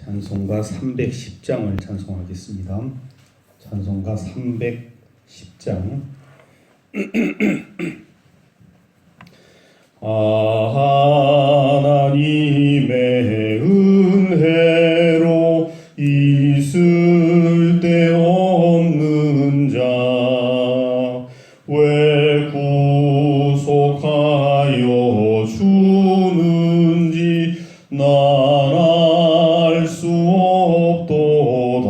찬송가 310장을 찬송하겠습니다. 찬송가 310장. 하나님의 은혜로 있을 데 없는 자 왜 구속하여 주는지 난 알 수 없도다.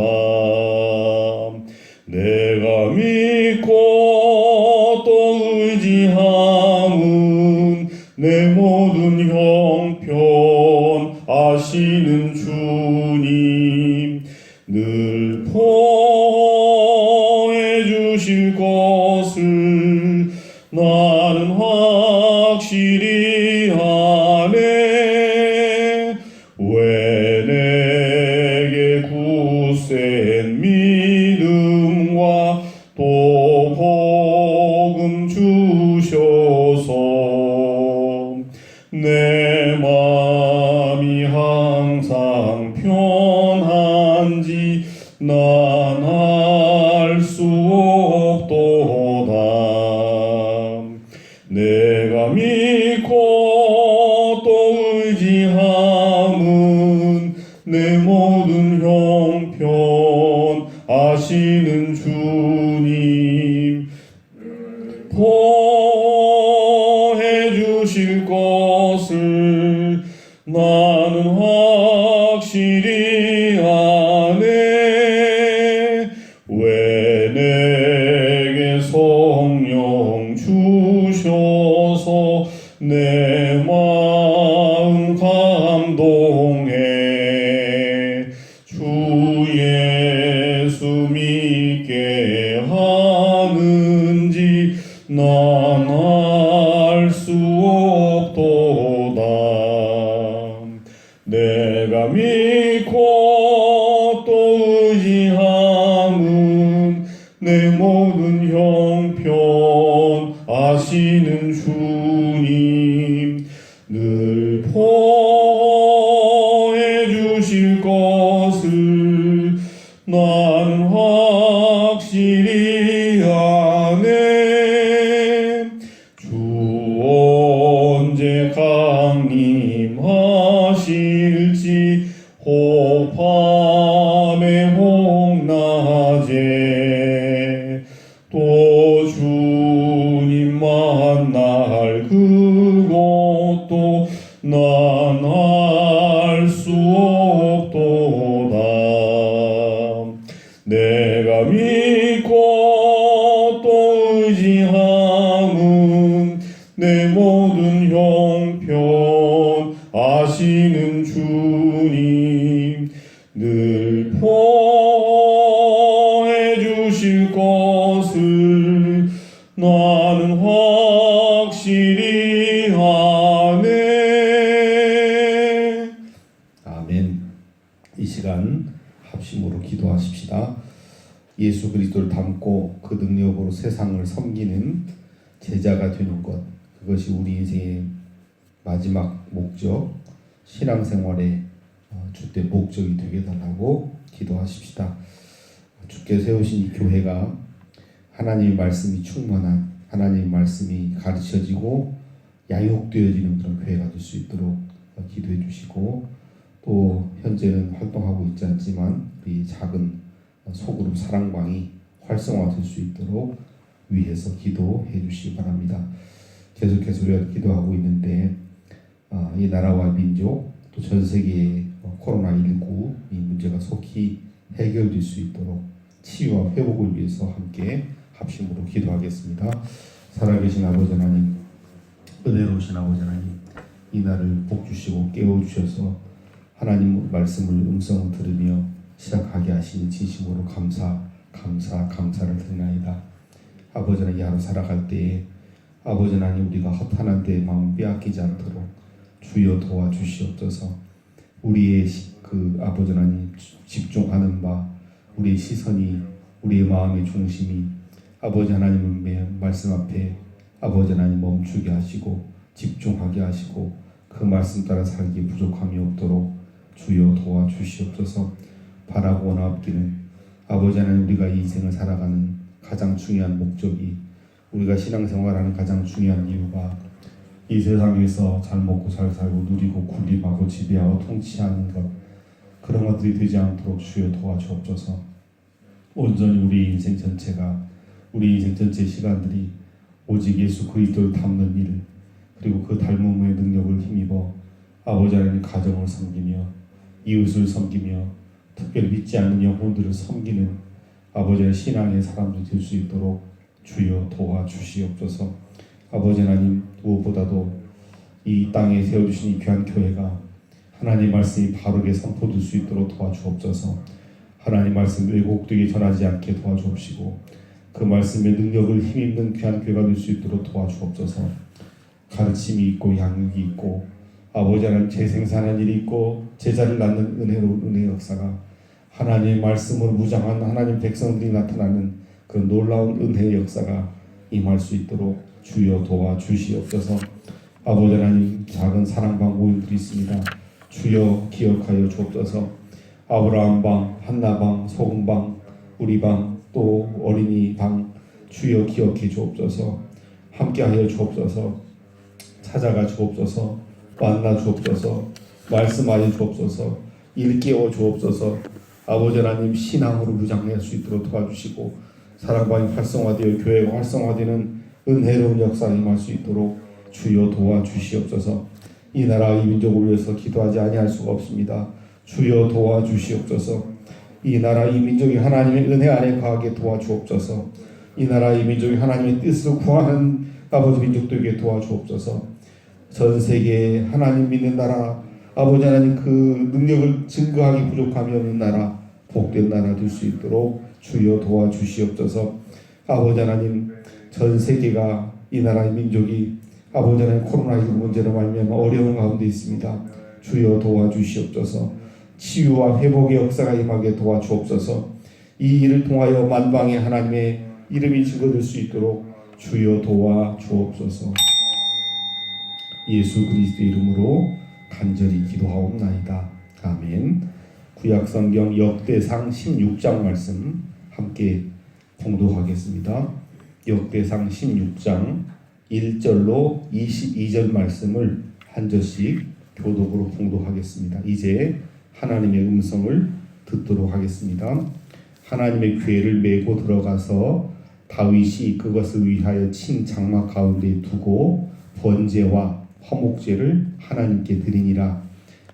내가 믿고 또 의지함은 내 모든 형편 아시는 주님 늘 보해 주실 것을 나는 확실히 아네. 왜 내게 굳센 믿음과 또 복음 주셔서 내 마음이 항상 편한지 난 알 수 없도다. 내가 믿고 또 의지함은 내 모든 형편 아시는 주님 보해 주실 것을 나는 확실히 아네. 왜 내게 성령 주셔서 내 마음 감동해. 주 예수 믿게 하는지 난 알 수 없도다. 내가 믿고 또 의지함은 내 모든 형편 아시는 주님 늘 보해 주실 것을 나는 확실히 아네. 주 언제 강림하실지 혹밤에 혹낮에 또 주님 만날 그것도 난 알 수 없도다. 내가 믿고 또 의지함은 내 모든 형편 아시는 주님 늘 보해 주실 것을 나는 확실히 아네. 아멘. 이 시간 합심으로 기도하십시다. 예수 그리스도를 닮고 그 능력으로 세상을 섬기는 제자가 되는 것, 그것이 우리 인생의 마지막 목적, 신앙생활의 주된 목적이 되게 달라고 기도하십시다. 주께 세우신 이 교회가 하나님의 말씀이 충만한, 하나님의 말씀이 가르쳐지고 양육되어지는 그런 교회가 될 수 있도록 기도해 주시고, 또 현재는 활동하고 있지 않지만 우리 작은 소그룹 사랑방이 활성화될 수 있도록 위해서 기도해 주시기 바랍니다. 계속해서 우리가 기도하고 있는데 이 나라와 민족 또 전 세계의 코로나19 이 문제가 속히 해결될 수 있도록 치유와 회복을 위해서 함께 합심으로 기도하겠습니다. 살아계신 아버지 하나님, 은혜로우신 아버지 하나님, 이 날을 복 주시고 깨워주셔서 하나님 말씀을 음성을 들으며 시작하게 하시니 진심으로 감사를 드리나이다. 아버지 하나님, 하루 살아갈 때에 아버지 하나님, 우리가 허탄한 데 마음 빼앗기지 않도록 주여 도와주시옵소서. 우리의 아버지 하나님 집중하는 바, 우리의 시선이, 우리의 마음의 중심이 아버지 하나님의 말씀 앞에 아버지 하나님 멈추게 하시고 집중하게 하시고 그 말씀 따라 살기 부족함이 없도록 주여 도와주시옵소서. 바라고 원하옵기는 아버지 하나님, 우리가 이 인생을 살아가는 가장 중요한 목적이, 우리가 신앙생활하는 가장 중요한 이유가 이 세상에서 잘 먹고 잘 살고 누리고 군림하고 지배하고 통치하는 것, 그런 것들이 되지 않도록 주여 도와주옵소서. 온전히 우리 인생 전체가, 우리 인생 전체 시간들이 오직 예수 그리스도를 닮는 일, 그리고 그 닮음의 능력을 힘입어 아버지 하나님 가정을 섬기며 이웃을 섬기며 특별히 믿지 않는 영혼들을 섬기는 아버지의 신앙의 사람들이 될 수 있도록 주여 도와주시옵소서. 아버지 하나님, 무엇보다도 이 땅에 세워주신 이 귀한 교회가 하나님 말씀이 바르게 선포될 수 있도록 도와주옵소서. 하나님 말씀 왜곡되게 전하지 않게 도와주옵시고, 그 말씀의 능력을 힘입는 귀한 교회가 될 수 있도록 도와주옵소서. 가르침이 있고 양육이 있고 아버지 하나님 재생산한 일이 있고 제자를 낳는 은혜로운 은혜의 역사가, 하나님의 말씀으로 무장한 하나님 백성들이 나타나는 그 놀라운 은혜의 역사가 임할 수 있도록 주여 도와주시옵소서. 아버지 하나님, 작은 사랑방 모임들이 있습니다. 주여 기억하여 주옵소서. 아브라함 방, 한나 방, 소금 방, 우리 방, 또 어린이 방, 주여 기억해 주옵소서. 함께하여 주옵소서. 찾아가 주옵소서. 만나 주옵소서. 말씀하여 주옵소서. 일깨워 주옵소서. 아버지 하나님, 신앙으로 무장할 수 있도록 도와주시고, 사랑방이 활성화되어 교회가 활성화되는 은혜로운 역사가 임할 수 있도록 주여 도와주시옵소서. 이 나라 이 민족을 위해서 기도하지 아니할 수가 없습니다. 주여 도와주시옵소서. 이 나라 이 민족이 하나님의 은혜 안에 거하게 도와주옵소서. 이 나라 이 민족이 하나님의 뜻을 구하는 아버지 민족들에게 도와주옵소서. 전 세계에 하나님 믿는 나라, 아버지 하나님 그 능력을 증거하기 부족함이 없는 나라, 복된 나라 될 수 있도록 주여 도와주시옵소서. 아버지 하나님, 전 세계가, 이 나라의 민족이 아버지 하나님 코로나19 문제로 말미암아 어려운 가운데 있습니다. 주여 도와주시옵소서. 치유와 회복의 역사가 임하게 도와주옵소서. 이 일을 통하여 만방에 하나님의 이름이 증거될 수 있도록 주여 도와주옵소서. 예수 그리스도 이름으로 간절히 기도하옵나이다. 아멘. 구약성경 역대상 16장 말씀 함께 봉독하겠습니다. 역대상 16장 1절로 22절 말씀을 한 절씩 교독으로 봉독하겠습니다. 이제 하나님의 음성을 듣도록 하겠습니다. 하나님의 궤를 메고 들어가서 다윗이 그것을 위하여 친 장막 가운데 두고 번제와 화목제를 하나님께 드리니라.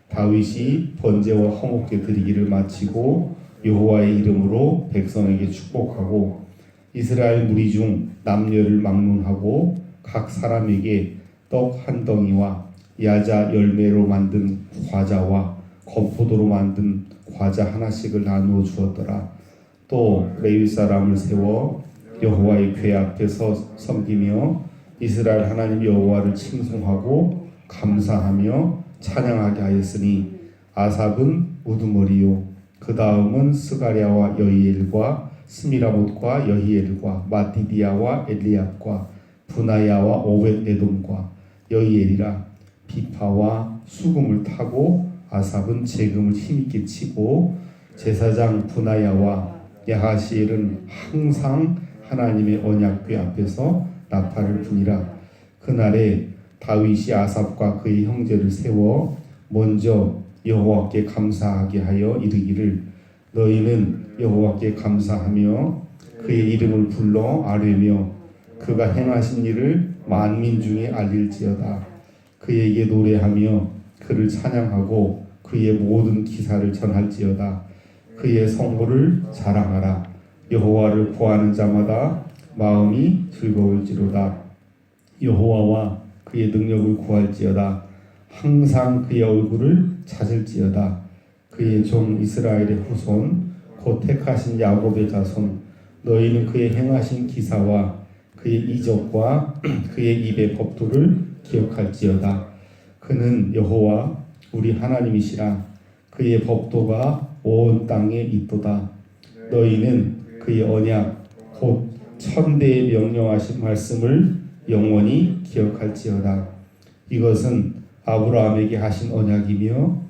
다윗이 번제와 화목제 드리기를 마치고 여호와의 이름으로 백성에게 축복하고 이스라엘 무리 중 남녀를 막론하고 각 사람에게 떡 한 덩이와 야자 열매로 만든 과자와 건포도로 만든 과자 하나씩을 나누어 주었더라. 또 레위 사람을 세워 여호와의 궤 앞에서 섬기며 이스라엘 하나님 여호와를 칭송하고 감사하며 찬양하게 하였으니 아삽은 우두머리요 그 다음은 스가랴와 여히엘과 스미라못과 여히엘과 마티디아와 엘리압과 분하야와 오벳에돔과 여히엘이라. 비파와 수금을 타고 아삽은 재금을 힘있게 치고 제사장 분하야와 야하시엘은 항상 하나님의 언약궤 앞에서 나팔을 부니라. 그날에 다윗이 아삽과 그의 형제를 세워 먼저 여호와께 감사하게 하여 이르기를 너희는 여호와께 감사하며 그의 이름을 불러 아뢰며 그가 행하신 일을 만민 중에 알릴지어다. 그에게 노래하며 그를 찬양하고 그의 모든 기사를 전할지어다. 그의 성부를 자랑하라. 여호와를 구하는 자마다 마음이 즐거울지로다. 여호와와 그의 능력을 구할지어다. 항상 그의 얼굴을 찾을지어다. 그의 종 이스라엘의 후손 곧 택하신 야곱의 자손 너희는 그의 행하신 기사와 그의 이적과 그의 입의 법도를 기억할지어다. 그는 여호와 우리 하나님이시라. 그의 법도가 온 땅에 있도다. 너희는 그의 언약 곧 천대에 명령하신 말씀을 영원히 기억할지어다. 이것은 아브라함에게 하신 언약이며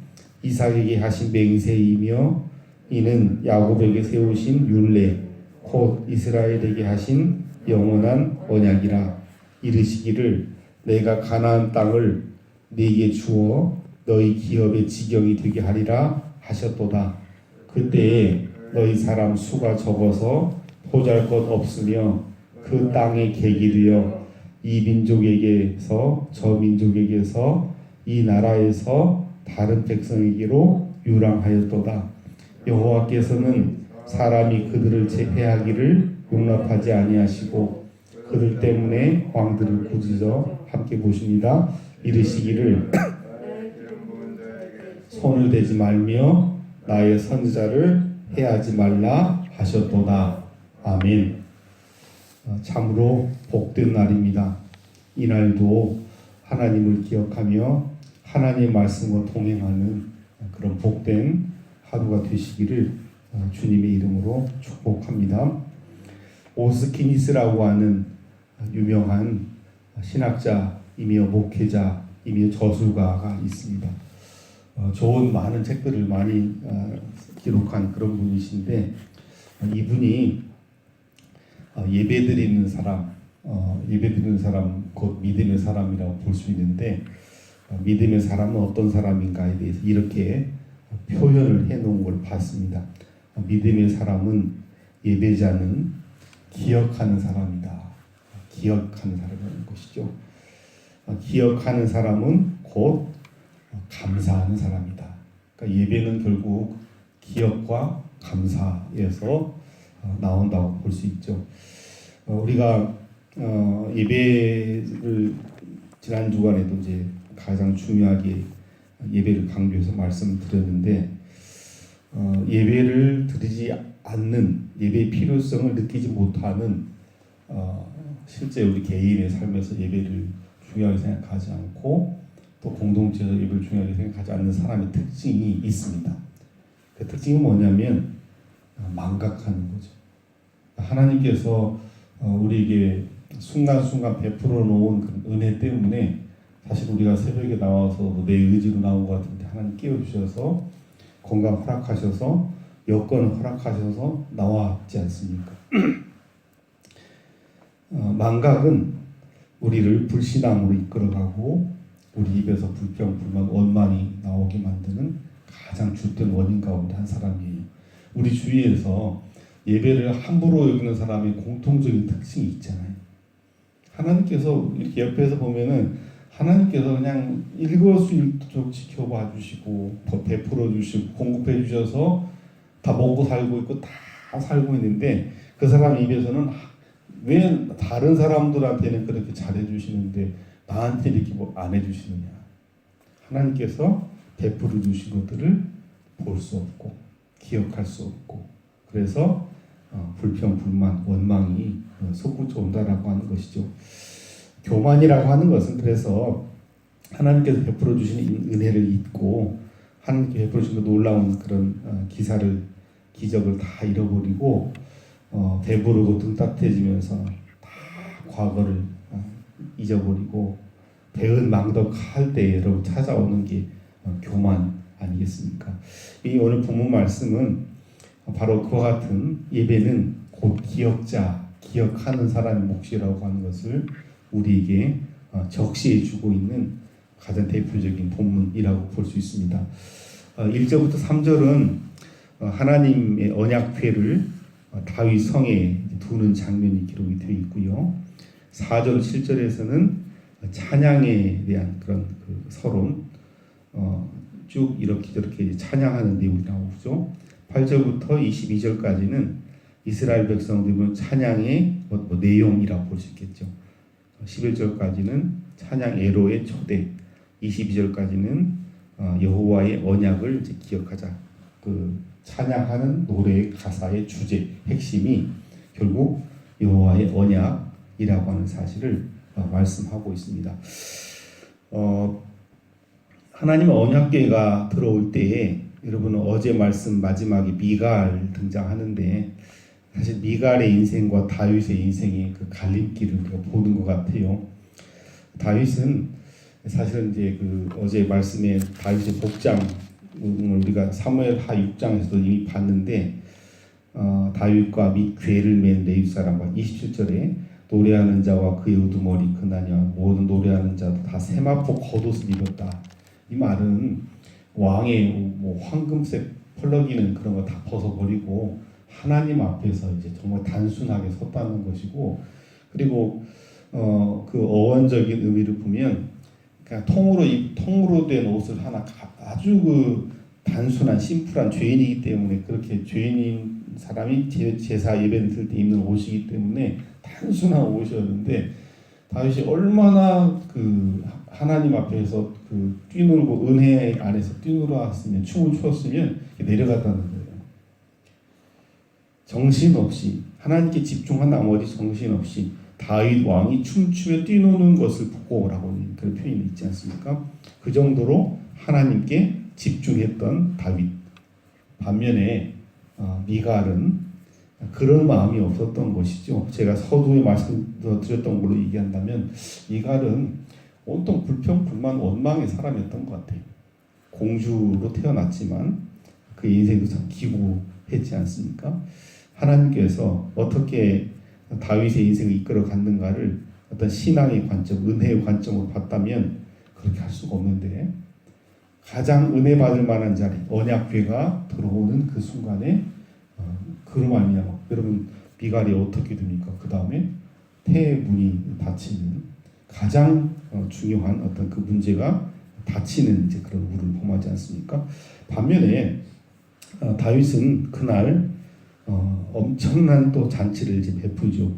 이삭에게 하신 맹세이며 이는 야곱에게 세우신 율례 곧 이스라엘에게 하신 영원한 언약이라. 이르시기를 내가 가나안 땅을 네게 주어 너희 기업의 지경이 되게 하리라 하셨도다. 그때에 너희 사람 수가 적어서 보잘것 없으며 그 땅에 객이 되어 이 민족에게서 저 민족에게서 이 나라에서 다른 백성에게로 유랑하였도다. 여호와께서는 사람이 그들을 제패하기를 용납하지 아니하시고 그들 때문에 왕들을 꾸짖어 함께 보십니다. 이르시기를 손을 대지 말며 나의 선지자를 해하지 말라 하셨도다. 아멘. 참으로 복된 날입니다. 이날도 하나님을 기억하며 하나님의 말씀과 동행하는 그런 복된 하루가 되시기를 주님의 이름으로 축복합니다. 오스키니스라고 하는 유명한 신학자이며 목회자이며 저술가가 있습니다. 좋은 많은 책들을 많이 기록한 그런 분이신데 이분이 예배드리는 사람 곧 믿음의 사람이라고 볼 수 있는데 믿음의 사람은 어떤 사람인가에 대해서 이렇게 표현을 해놓은 걸 봤습니다. 믿음의 사람은 예배자는 기억하는 사람이다. 기억하는 사람이라는 것이죠. 기억하는 사람은 곧 감사하는 사람이다. 그러니까 예배는 결국 기억과 감사에서 나온다고 볼 수 있죠. 우리가 예배를 지난 주간에도 이제 가장 중요하게 예배를 강조해서 말씀드렸는데 예배를 드리지 않는 예배의 필요성을 느끼지 못하는 실제 우리 개인의 삶에서 예배를 중요하게 생각하지 않고 또 공동체에서 예배를 중요하게 생각하지 않는 사람의 특징이 있습니다. 그 특징은 뭐냐면 망각하는 거죠. 하나님께서 우리에게 순간순간 베풀어 놓은 그 은혜 때문에 사실 우리가 새벽에 나와서 내 의지로 나온 것 같은데 하나님 깨워주셔서 건강 허락하셔서 여건을 허락하셔서 나왔지 않습니까? 망각은 우리를 불신앙으로 이끌어가고 우리 입에서 불평, 불만, 원망이 나오게 만드는 가장 주된 원인 가운데 한 사람이에요. 우리 주위에서 예배를 함부로 여기는 사람의 공통적인 특징이 있잖아요. 하나님께서 이렇게 옆에서 보면은 하나님께서 그냥 일거수일투족 지켜봐 주시고 베풀어 주시고 공급해 주셔서 다 먹고 살고 있고 다 살고 있는데 그 사람 입에서는 왜 다른 사람들한테는 그렇게 잘해 주시는데 나한테 이렇게 뭐 안 해주시느냐. 하나님께서 베풀어 주신 것들을 볼 수 없고 기억할 수 없고 그래서 불평, 불만, 원망이 솟구쳐 온다라고 하는 것이죠. 교만이라고 하는 것은 그래서 하나님께서 베풀어 주신 은혜를 잊고 하나님께 베풀어 주신 놀라운 그런 기적을 다 잃어버리고 배부르고 등 따뜻해지면서 다 과거를 잊어버리고 배은 망덕할 때 여러분 찾아오는 게 교만 아니겠습니까? 이 오늘 본문 말씀은 바로 그와 같은 예배는 곧 기억하는 사람의 몫이라고 하는 것을 우리에게 적시해 주고 있는 가장 대표적인 본문이라고 볼 수 있습니다. 1절부터 3절은 하나님의 언약궤를 다윗 성에 두는 장면이 기록이 되어 있고요. 4절, 7절에서는 찬양에 대한 그런 그 서론 쭉 이렇게 찬양하는 내용이 나오죠. 8절부터 22절까지는 이스라엘 백성들은 찬양의 내용이라고 볼 수 있겠죠. 11절까지는 찬양 애로의 초대, 22절까지는 여호와의 언약을 이제 기억하자. 그 찬양하는 노래의 가사의 주제, 핵심이 결국 여호와의 언약이라고 하는 사실을 말씀하고 있습니다. 하나님의 언약궤가 들어올 때에 여러분은 어제 말씀 마지막에 미갈 등장하는데 사실 미갈의 인생과 다윗의 인생의 그 갈림길을 우리가 보는 것 같아요. 다윗은 사실은 이제 그 어제 말씀에 다윗의 복장 우리가 사무엘하 6장에서도 이미 봤는데 다윗과 및 괴를 맨 레위 사람과 27절에 노래하는 자와 그의 우두머리 그나니와 모든 노래하는 자도 다 세마포 겉옷을 입었다. 이 말은 왕의 뭐 황금색 펄럭이는 그런 거 다 벗어버리고 하나님 앞에서 이제 정말 단순하게 섰다는 것이고, 그리고 그 어원적인 의미를 보면 그냥 통으로 된 옷을 하나 아주 그 단순한 심플한 죄인이기 때문에, 그렇게 죄인인 사람이 제사 예배를 드릴 때 입는 옷이기 때문에 단순한 옷이었는데, 다윗이 얼마나 그 하나님 앞에서 그 뛰놀고 은혜 안에서 뛰놀았으면, 춤을 추었으면 내려갔다는 거예요. 정신없이 하나님께 집중한 나머지 정신없이 다윗 왕이 춤추며 뛰노는 것을 보고라고 그런 표현이 있지 않습니까? 그 정도로 하나님께 집중했던 다윗. 반면에 미갈은 그런 마음이 없었던 것이죠. 제가 서두에 말씀드렸던 걸로 얘기한다면 미갈은 온통 불평, 불만, 원망의 사람이었던 것 같아요. 공주로 태어났지만 그 인생도 참 기구했지 않습니까? 하나님께서 어떻게 다윗의 인생을 이끌어 갔는가를 어떤 신앙의 관점, 은혜의 관점으로 봤다면 그렇게 할 수가 없는데, 가장 은혜 받을 만한 자리, 언약궤가 들어오는 그 순간에 그로 말미암아 여러분 미갈이 어떻게 됩니까? 그 다음에 태문이 닫히는 가장 중요한 어떤 그 문제가 닫히는 이제 그런 우를 범하지 않습니까? 반면에 다윗은 그날 엄청난 또 잔치를 이제 베푸죠.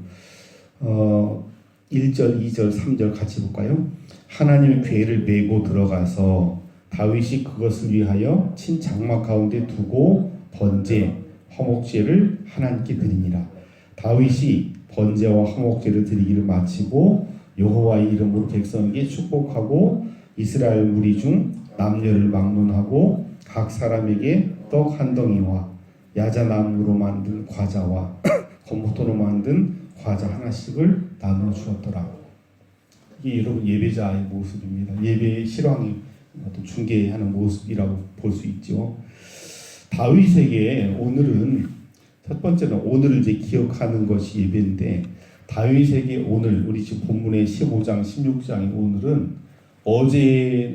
1절, 2절, 3절 같이 볼까요? 하나님의 궤를 메고 들어가서 다윗이 그것을 위하여 친 장막 가운데 두고 번제, 화목제를 하나님께 드리니라. 다윗이 번제와 화목제를 드리기를 마치고 여호와의 이름으로 백성에게 축복하고 이스라엘 무리 중 남녀를 막론하고 각 사람에게 떡 한 덩이와 야자나무로 만든 과자와 건포도로 만든 과자 하나씩을 나누어 주었더라. 이게 여러분 예배자의 모습입니다. 예배의 실황이 어떤 중계하는 모습이라고 볼 수 있죠. 다윗에게 오늘은 첫 번째는 오늘을 이제 기억하는 것이 예배인데, 다윗에게 오늘 우리 지금 본문의 15장, 16장의 오늘은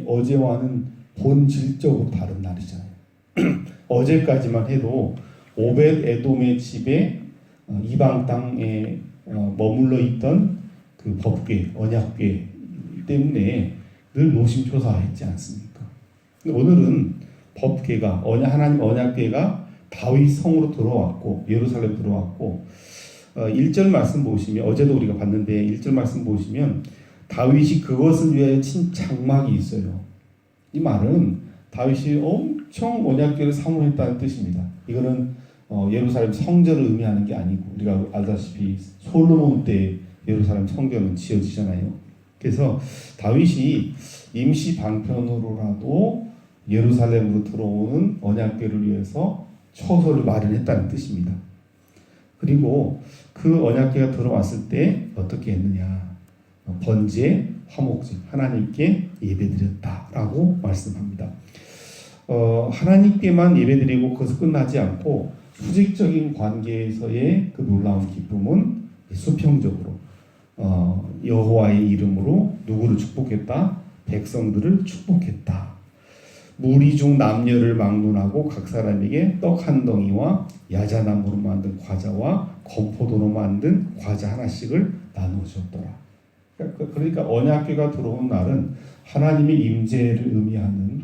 어제와는 본질적으로 다른 날이잖아요. 어제까지만 해도 오벳 에돔의 집에 이방 땅에 머물러 있던 그 법궤, 언약궤 때문에 늘 노심초사했지 않습니까? 오늘은 법궤가 하나님 언약궤가 다윗 성으로 들어왔고 예루살렘 들어왔고 1절 말씀 보시면, 어제도 우리가 봤는데 1절 말씀 보시면 다윗이 그것을 위하여 친 장막이 있어요. 이 말은 다윗이 엄청 언약궤를 사모했다는 뜻입니다. 이거는 예루살렘 성전을 의미하는 게 아니고, 우리가 알다시피 솔로몬 때 예루살렘 성전은 지어지잖아요. 그래서 다윗이 임시 방편으로라도 예루살렘으로 들어오는 언약궤를 위해서 처소를 마련했다는 뜻입니다. 그리고 그 언약궤가 들어왔을 때 어떻게 했느냐? 번제, 화목제, 하나님께 예배드렸다라고 말씀합니다. 하나님께만 예배드리고 그것을 끝나지 않고 수직적인 관계에서의 그 놀라운 기쁨은 수평적으로 여호와의 이름으로 누구를 축복했다? 백성들을 축복했다. 무리 중 남녀를 막론하고 각 사람에게 떡 한 덩이와 야자나무로 만든 과자와 건포도로 만든 과자 하나씩을 나누어 주었더라. 그러니까 언약궤가 들어온 날은 하나님의 임재를 의미하는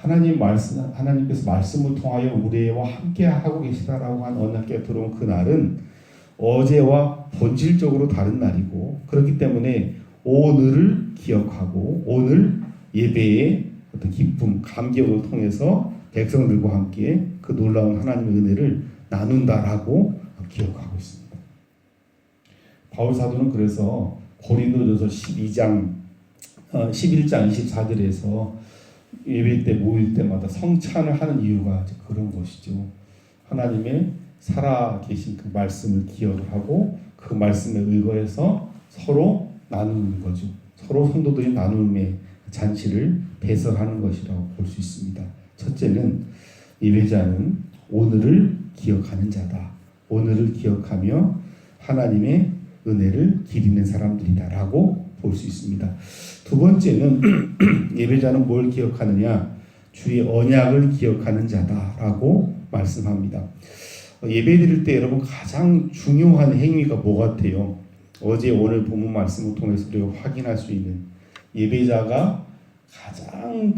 하나님께서 말씀을 통하여 우리와 함께 하고 계시다라고 한 언약궤가 들어온 그 날은 어제와 본질적으로 다른 날이고, 그렇기 때문에 오늘을 기억하고 오늘 예배의 어떤 기쁨, 감격을 통해서 백성들과 함께 그 놀라운 하나님의 은혜를 나눈다라고 기억하고 있습니다. 바울 사도는 그래서 고린도전서 11장 24절에서 예배 때 모일 때마다 성찬을 하는 이유가 그런 것이죠. 하나님의 살아계신 그 말씀을 기억을 하고 그 말씀에 의거해서 서로 나누는 거죠. 서로 성도들이 나눔의 잔치를 배설하는 것이라고 볼 수 있습니다. 첫째는 예배자는 오늘을 기억하는 자다. 오늘을 기억하며 하나님의 은혜를 기리는 사람들이다라고 볼 수 있습니다. 두 번째는 예배자는 뭘 기억하느냐? 주의 언약을 기억하는 자다라고 말씀합니다. 예배 드릴 때 여러분 가장 중요한 행위가 뭐 같아요? 어제 오늘 본문 말씀을 통해서 우리가 확인할 수 있는 예배자가 가장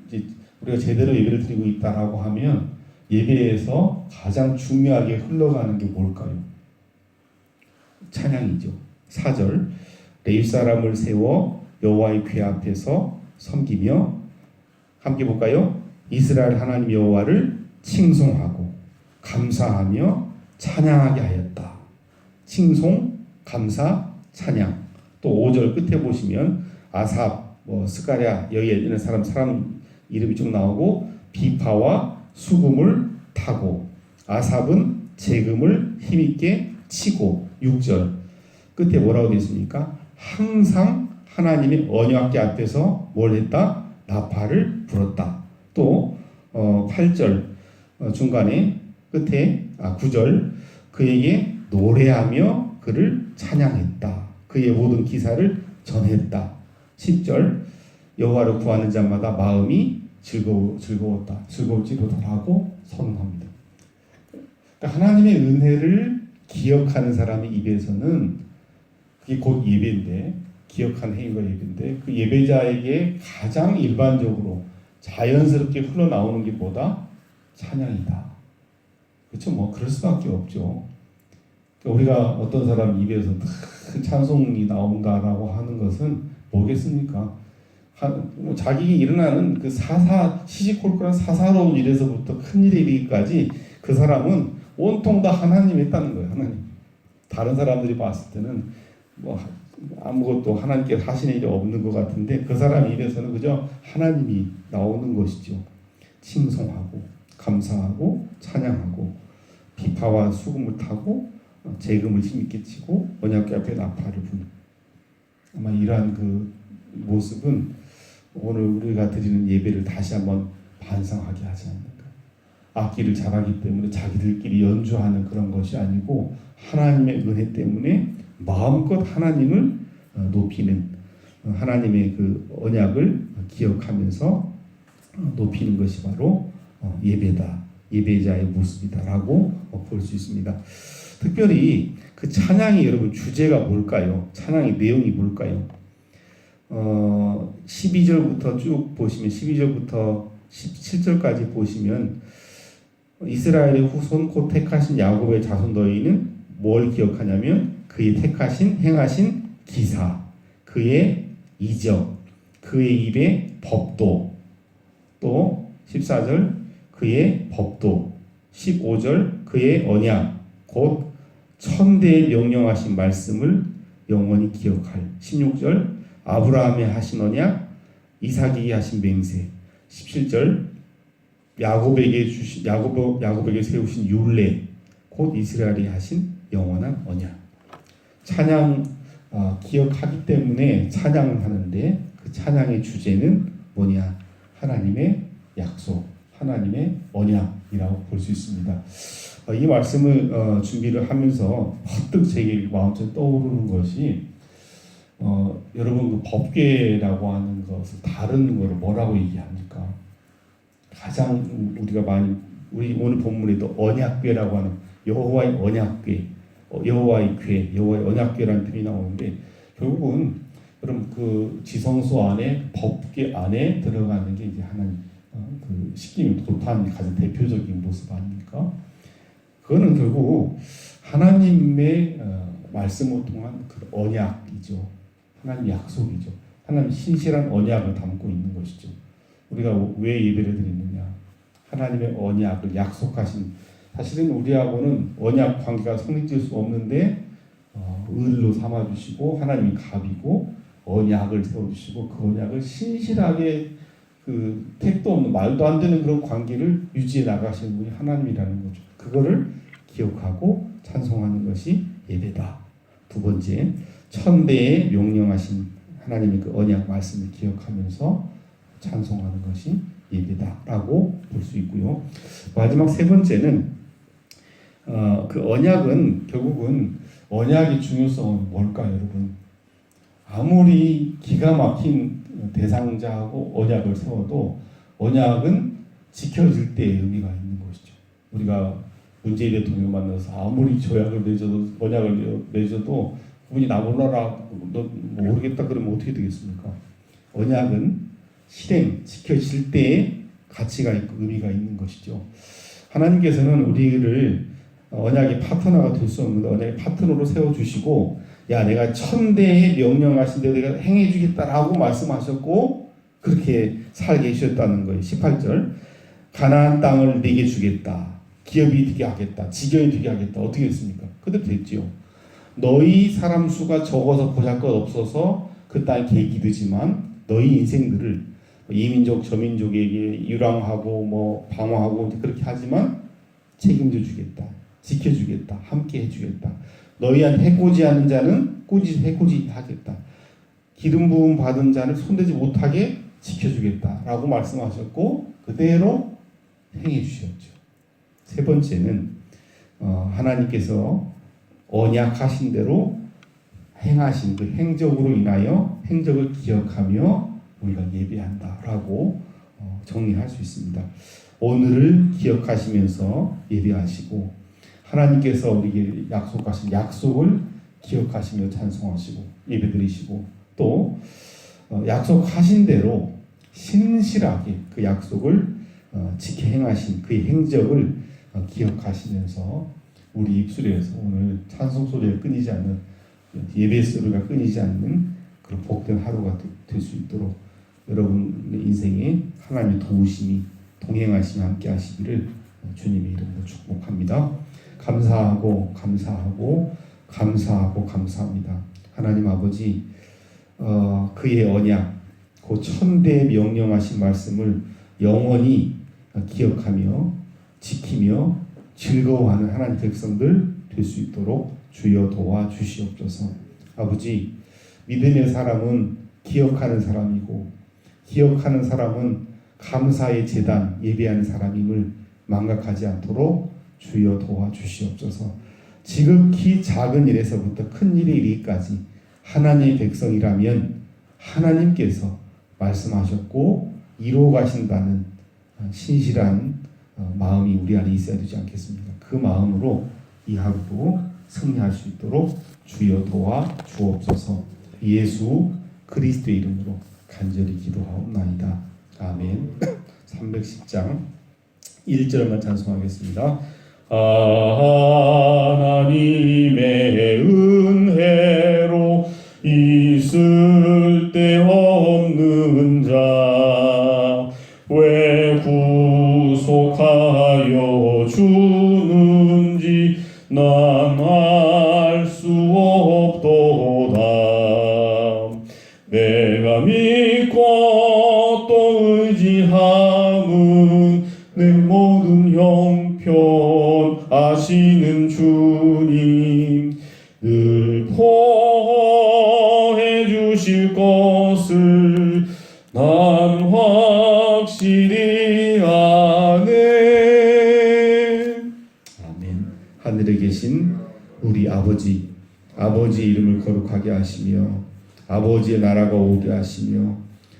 이제 우리가 제대로 예배를 드리고 있다라고 하면 예배에서 가장 중요하게 흘러가는 게 뭘까요? 찬양이죠. 4절 레위 사람을 세워 여호와의 궤 앞에서 섬기며 함께 볼까요? 이스라엘 하나님 여호와를 칭송하고 감사하며 찬양하게 하였다. 칭송, 감사, 찬양. 또 5절 끝에 보시면 아삽, 스가랴, 여기에 이런 사람 이름이 좀 나오고 비파와 수금을 타고 아삽은 재금을 힘있게 치고 6절 끝에 뭐라고 되어 있습니까? 항상 하나님의 언약궤 앞에서 뭘 했다? 나팔을 불었다. 또 8절 중간에 끝에 9절 그에게 노래하며 그를 찬양했다. 그의 모든 기사를 전했다. 10절 여호와를 구하는 자마다 마음이 즐거웠다. 즐거울지로다라고 선언합니다. 그러니까 하나님의 은혜를 기억하는 사람의 입에서는 그게 곧 예배인데 기억하는 행위가 예배인데 그 예배자에게 가장 일반적으로 자연스럽게 흘러나오는 게 뭐다? 찬양이다. 그렇죠? 뭐 그럴 수밖에 없죠. 그러니까 우리가 어떤 사람 입에서 큰 찬송이 나온다라고 하는 것은 뭐겠습니까? 자기에게 일어나는 그 시시콜콜한 사사로운 일에서부터 큰 일에 이르기까지 그 사람은 온통 다 하나님 했다는 거예요. 하나님. 다른 사람들이 봤을 때는 뭐 아무것도 하나님께 하시는 일이 없는 것 같은데 그 사람 입에서는 그저 하나님이 나오는 것이죠. 칭송하고 감사하고 찬양하고 비파와 수금을 타고 재금을 힘있게 치고 언약궤 앞에 나팔을 부는 아마 이러한 그 모습은 오늘 우리가 드리는 예배를 다시 한번 반성하게 하지 않을까. 악기를 잘하기 때문에 자기들끼리 연주하는 그런 것이 아니고 하나님의 은혜 때문에 마음껏 하나님을 높이는 하나님의 그 언약을 기억하면서 높이는 것이 바로 예배다. 예배자의 모습이다라고 볼 수 있습니다. 특별히 그 찬양이 여러분 주제가 뭘까요? 찬양의 내용이 뭘까요? 12절부터 쭉 보시면 12절부터 17절까지 보시면 이스라엘의 후손 곧 택하신 야곱의 자손 너희는 뭘 기억하냐면 그의 택하신 행하신 기사, 그의 이적, 그의 입의 법도, 또 14절 그의 법도, 15절 그의 언약, 곧 천대에 명령하신 말씀을 영원히 기억할. 16절 아브라함에 하신 언약, 이삭에게 하신 맹세. 17절 야곱에게 세우신 율례, 곧 이스라엘이 하신 영원한 언약. 찬양 기억하기 때문에 찬양을 하는데 그 찬양의 주제는 뭐냐? 하나님의 약속, 하나님의 언약이라고 볼 수 있습니다. 이 말씀을 준비를 하면서 퍼뜩 제 마음속에 떠오르는 것이 여러분 그 법궤라고 하는 것을 다른 거를 뭐라고 얘기합니까? 가장 우리가 많이 우리 오늘 본문에도 언약궤라고 하는 여호와의 언약궤, 여호와의 궤, 여호와의 언약궤라는 뜻이 나오는데 결국은 여러분 그 지성소 안에 법궤 안에 들어가는 게 이제 하나님 그 십계명 돌파하는 가장 대표적인 모습 아닙니까? 그거는 결국 하나님의 말씀을 통한 그 언약이죠. 하나님 약속이죠. 하나님 신실한 언약을 담고 있는 것이죠. 우리가 왜 예배를 드리느냐? 하나님의 언약을 약속하신 사실은 우리하고는 언약 관계가 성립될 수 없는데 의로 삼아주시고 하나님이 갑이고 언약을 세워주시고 그 언약을 신실하게 그 택도 없는 말도 안 되는 그런 관계를 유지해 나가시는 분이 하나님이라는 거죠. 그거를 기억하고 찬송하는 것이 예배다. 두 번째, 천대에 명령하신 하나님의 그 언약 말씀을 기억하면서 찬송하는 것이 예배다라고 볼 수 있고요. 마지막 세 번째는 그 언약은 결국은 언약의 중요성은 뭘까요, 여러분? 아무리 기가 막힌 대상자하고 언약을 세워도 언약은 지켜질 때의 의미가 있는 것이죠. 우리가 문재인 대통령 만나서 아무리 조약을 맺어도 언약을 맺어도 그분이 나 몰라라 너 모르겠다 그러면 어떻게 되겠습니까? 언약은 실행 지켜질 때의 가치가 있고 의미가 있는 것이죠. 하나님께서는 우리를 언약의 파트너가 될 수 없는데 언약의 파트너로 세워주시고 야 내가 천대에 명령하신 대로 내가 행해주겠다라고 말씀하셨고 그렇게 살게 해주셨다는 거예요. 18절 가나안 땅을 내게 주겠다. 기업이 되게 하겠다. 지경이 되게 하겠다. 어떻게 했습니까? 그대로 됐지요. 너희 사람 수가 적어서 보잘것없어서 그 땅에 계기되지만 너희 인생들을 이민족 저민족에게 유랑하고 뭐 방어하고 그렇게 하지만 책임져 주겠다. 지켜주겠다. 함께 해주겠다. 너희한테 해코지 하는 자는 꾸짖 해코지 하겠다. 기름 부음 받은 자를 손대지 못하게 지켜주겠다. 라고 말씀하셨고 그대로 행해 주셨죠. 세 번째는 하나님께서 언약하신 대로 행하신 그 행적으로 인하여 행적을 기억하며 우리가 예배한다라고 정리할 수 있습니다. 오늘을 기억하시면서 예배하시고 하나님께서 우리에게 약속하신 약속을 기억하시며 찬송하시고 예배드리시고 또 약속하신 대로 신실하게 그 약속을 지켜 행하신 그의 행적을 기억하시면서 우리 입술에서 오늘 찬송 소리가 끊이지 않는 예배 소리가 끊이지 않는 그런 복된 하루가 될 수 있도록 여러분의 인생에 하나님의 도우심이 동행하시며 함께 하시기를 주님의 이름으로 축복합니다. 감사하고 감사하고 감사하고 감사합니다. 하나님 아버지 그의 언약 그 천대에 명령하신 말씀을 영원히 기억하며 지키며 즐거워하는 하나님 백성들 될 수 있도록 주여 도와주시옵소서. 아버지 믿음의 사람은 기억하는 사람이고 기억하는 사람은 감사의 제단 예배하는 사람임을 망각하지 않도록 주여 도와주시옵소서. 지극히 작은 일에서부터 큰 일에 이르기까지 하나님의 백성이라면 하나님께서 말씀하셨고 이루어 가신다는 신실한 마음이 우리 안에 있어야 되지 않겠습니까? 그 마음으로 이 하루도 승리할 수 있도록 주여 도와 주옵소서. 예수 그리스도의 이름으로 간절히 기도하옵나이다. 아멘. 310장 1절만 찬송하겠습니다. 하나님의 은혜로 있을 데 없는 자 왜 구속하여 주는지 난 알 수 없도다. 내가 믿고 또 의지함은 내 모든 형편 아시는 주님 늘 보호해 주실 것을 난 확실히 아네. 아멘. 하늘에 계신 우리 아버지 이름을 거룩하게 하시며 아버지의 나라가 오게 하시며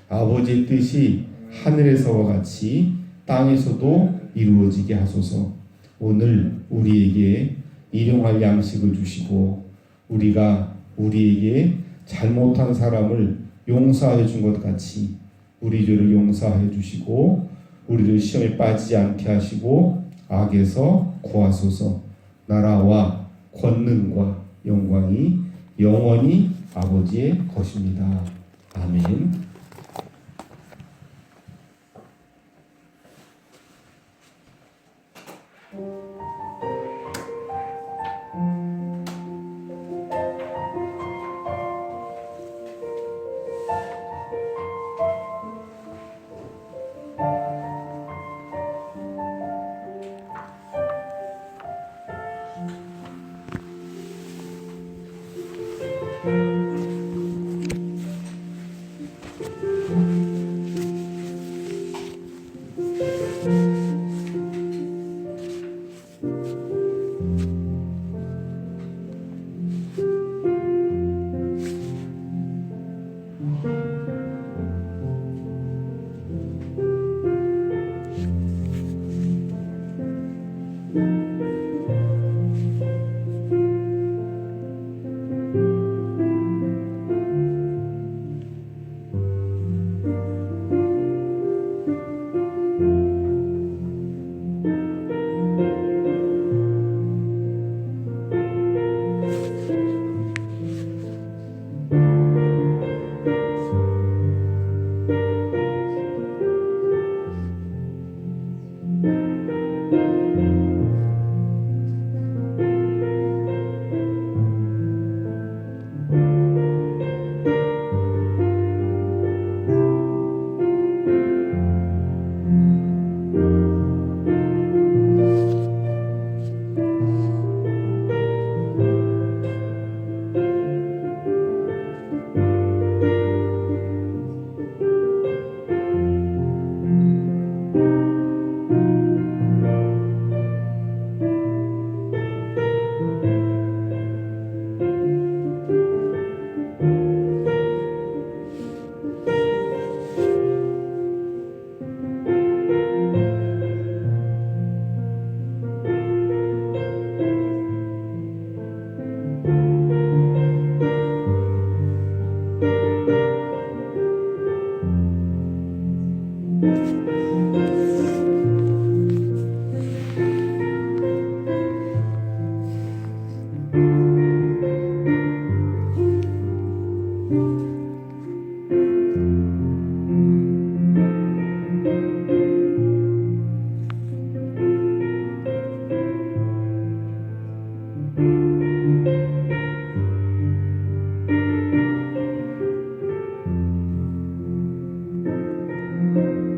아버지의 뜻이 하늘에서와 같이 땅에서도 이루어지게 하소서. 오늘 우리에게 일용할 양식을 주시고 우리가 우리에게 잘못한 사람을 용서해 준 것 같이 우리 죄를 용서해 주시고 우리를 시험에 빠지지 않게 하시고 악에서 구하소서. 나라와 권능과 영광이 영원히 아버지의 것입니다. 아멘. 아멘.